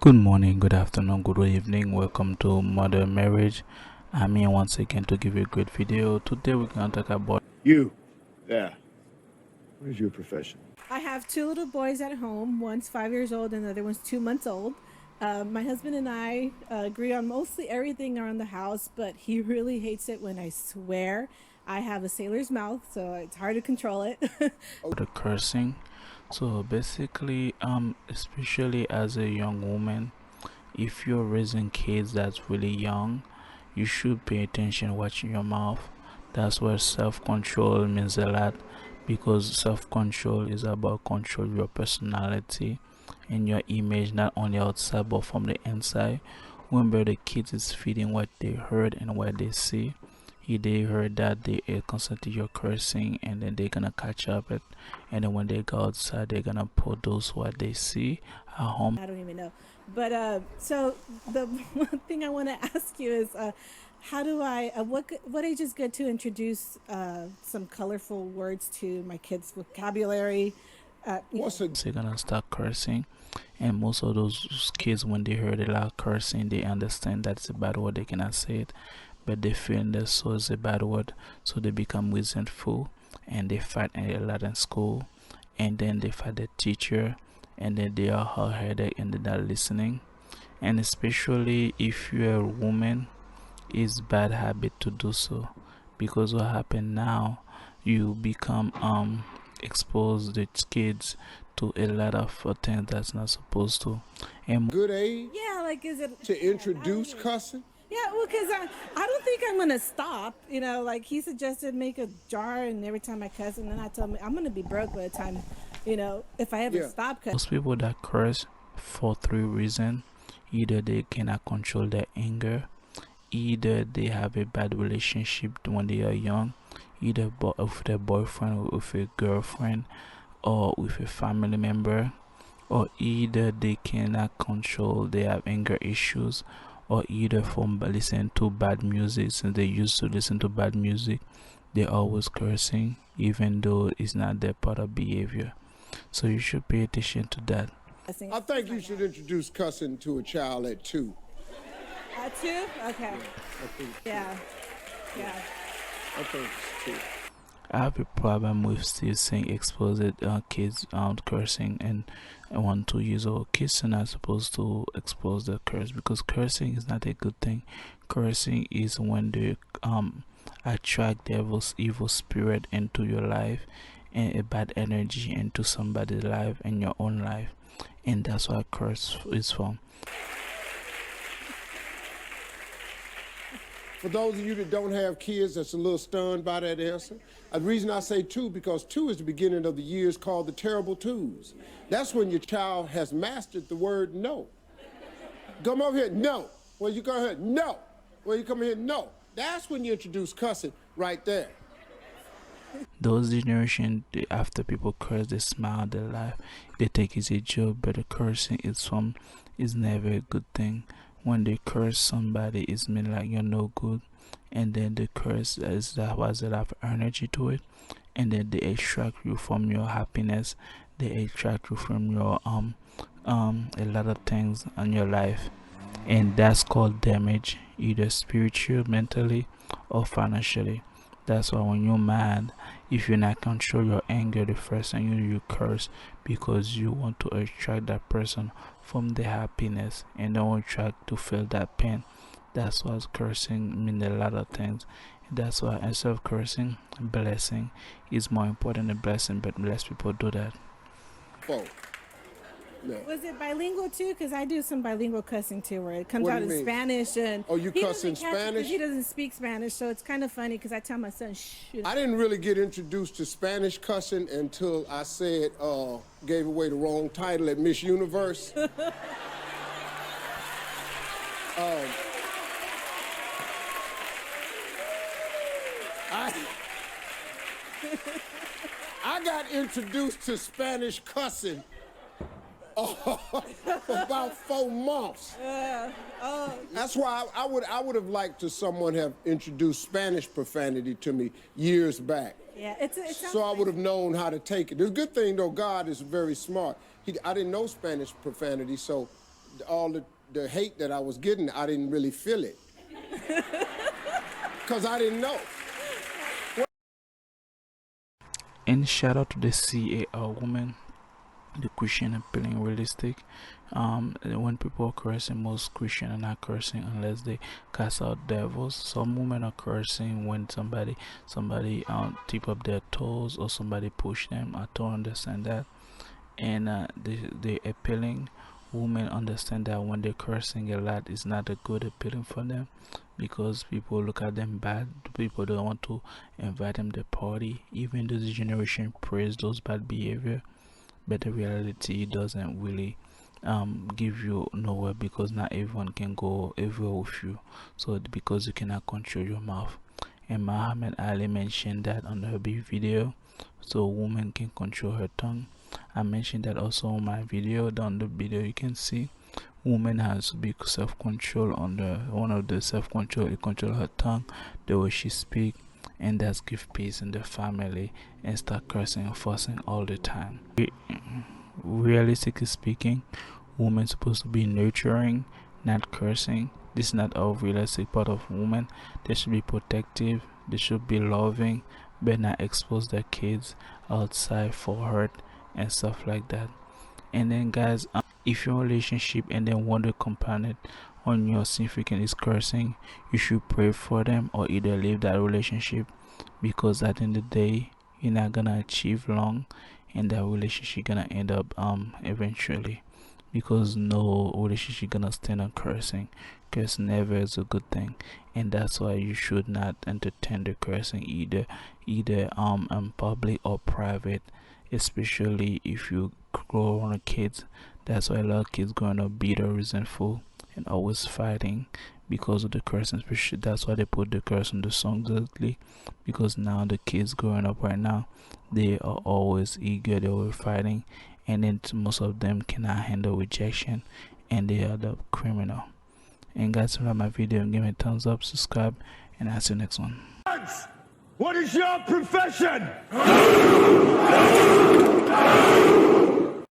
Good morning, good afternoon, good evening. Welcome to Modern Marriage. I'm here once again to give you a great video. Today we're going to talk about You, there. What is your profession? I have two little boys at home. One's 5 years old and the other one's 2 months old. My husband and I agree on mostly everything around the house, but he really hates it when I swear. I have a sailor's mouth, so it's hard to control it. the cursing. So basically, especially as a young woman, if you're raising kids that's really young, you should pay attention watching your mouth. That's where self-control means a lot, because self-control is about control your personality and your image, not only outside but from the inside. Remember, the kids is feeding what they heard and what they see. If they heard that, they constantly you're cursing, and then they're gonna catch up it, and then when they go outside they're gonna produce what they see at home. I don't even know. But so the one thing I want to ask you is, how do I? What age is good to introduce some colorful words to my kids' vocabulary? They're gonna start cursing, and most of those kids, when they heard a lot of cursing, they understand that's a bad word, they cannot say it, but they feel in their soul it's a bad word, so they become resentful and they fight a lot in school, and then they fight the teacher, and then they are hard-headed and they're not listening. And especially if you're a woman, it's bad habit to do so, because what happened now, you become expose the kids to a lot of things that's not supposed to. And Good age Yeah, like is it to introduce cussing? Yeah, well, because I don't think I'm gonna stop. Like he suggested, make a jar, and every time I cuss, and then I told me I'm gonna be broke by the time, if I ever Yeah. stop cussing. most people that curse for three reasons: either they cannot control their anger, either they have a bad relationship when they are young, either with their boyfriend or with a girlfriend or with a family member, or either they cannot control, they have anger issues, or either from listening to bad music. Since they used to listen to bad music, they're always cursing even though it's not their part of behavior. So you should pay attention to that. I think you should introduce cussing to a child at 2. Two? Okay. I think, Yeah. Yeah. I think it's 2. I have a problem with still seeing exposed kids cursing, and 1 2 years old kids are not supposed to expose the curse, because cursing is not a good thing. Cursing is when they attract devil's evil spirit into your life, and a bad energy into somebody's life and your own life, and that's what curse is from. For those of you that don't have kids that's a little stunned by that answer, the reason I say 2, because 2 is the beginning of the years called the terrible twos. That's when your child has mastered the word no. Come over here, no. Well, you come here, no. Well, you come here, no. That's when you introduce cussing right there. Those generation, after people curse, they smile, they laugh, they think it's a joke, but the cursing is never a good thing. When they curse somebody, it's mean like you're no good, and then the curse is that has a lot of energy to it, and then they extract you from your happiness, they extract you from your a lot of things in your life, and that's called damage, either spiritual, mentally, or financially. That's why when you're mad, if you're not control your anger, the first thing you curse, because you want to attract that person from the happiness and don't attract to feel that pain. That's what cursing mean, a lot of things. That's why instead of cursing, blessing is more important than blessing, but less people do that. 4. No. Was it bilingual too? Because I do some bilingual cussing too, where it comes What do out you in mean? Spanish, and Oh, you he cuss in doesn't catch it 'cause Spanish? he doesn't speak Spanish, so it's kind of funny because I tell my son, shh. I didn't really get introduced to Spanish cussing until I said, gave away the wrong title at Miss Universe. I got introduced to Spanish cussing for about 4 months. That's why I would have liked to someone have introduced Spanish profanity to me years back. Yeah, it sounds So I like- would have known how to take it. The good thing though, God is very smart. I didn't know Spanish profanity, so all the hate that I was getting, I didn't really feel it. Because I didn't know. And shout out to the CAR woman, the Christian appealing realistic. When people are cursing, most Christian are not cursing unless they cast out devils. Some women are cursing when somebody tip up their toes or somebody push them. I don't understand that. And the appealing women understand that when they're cursing a lot, it's not a good appealing for them, because people look at them bad. People don't want to invite them to the party. Even this generation praise those bad behavior, but the reality doesn't really give you nowhere, because not everyone can go everywhere with you. So because you cannot control your mouth. And Muhammad Ali mentioned that on her big video, so woman can control her tongue. I mentioned that also on my video. Down the video you can see woman has big self-control. On the one of the self-control, it control her tongue, the way she speak, and that's give peace in the family, and start cursing and fussing all the time. Realistically speaking, women supposed to be nurturing, not cursing. This is not a realistic part of women. They should be protective, they should be loving, but not expose their kids outside for hurt and stuff like that. And then guys, if your relationship and then one of the component on your significant is cursing, you should pray for them or either leave that relationship, because at the end of the day you're not gonna achieve long, and that relationship gonna end up eventually, because no relationship gonna stand on cursing. Curse never is a good thing, and that's why you should not entertain the cursing either in public or private, especially if you grow on kids. That's why a lot of kids growing up bitter, resentful, and always fighting because of the cursing. Especially that's why they put the curse in the song directly, because now the kids growing up right now, they are always eager, they're always fighting, and then most of them cannot handle rejection, and they are the criminal. And guys, if you like my video, give me a thumbs up, subscribe, and I'll see you next one. What is your profession?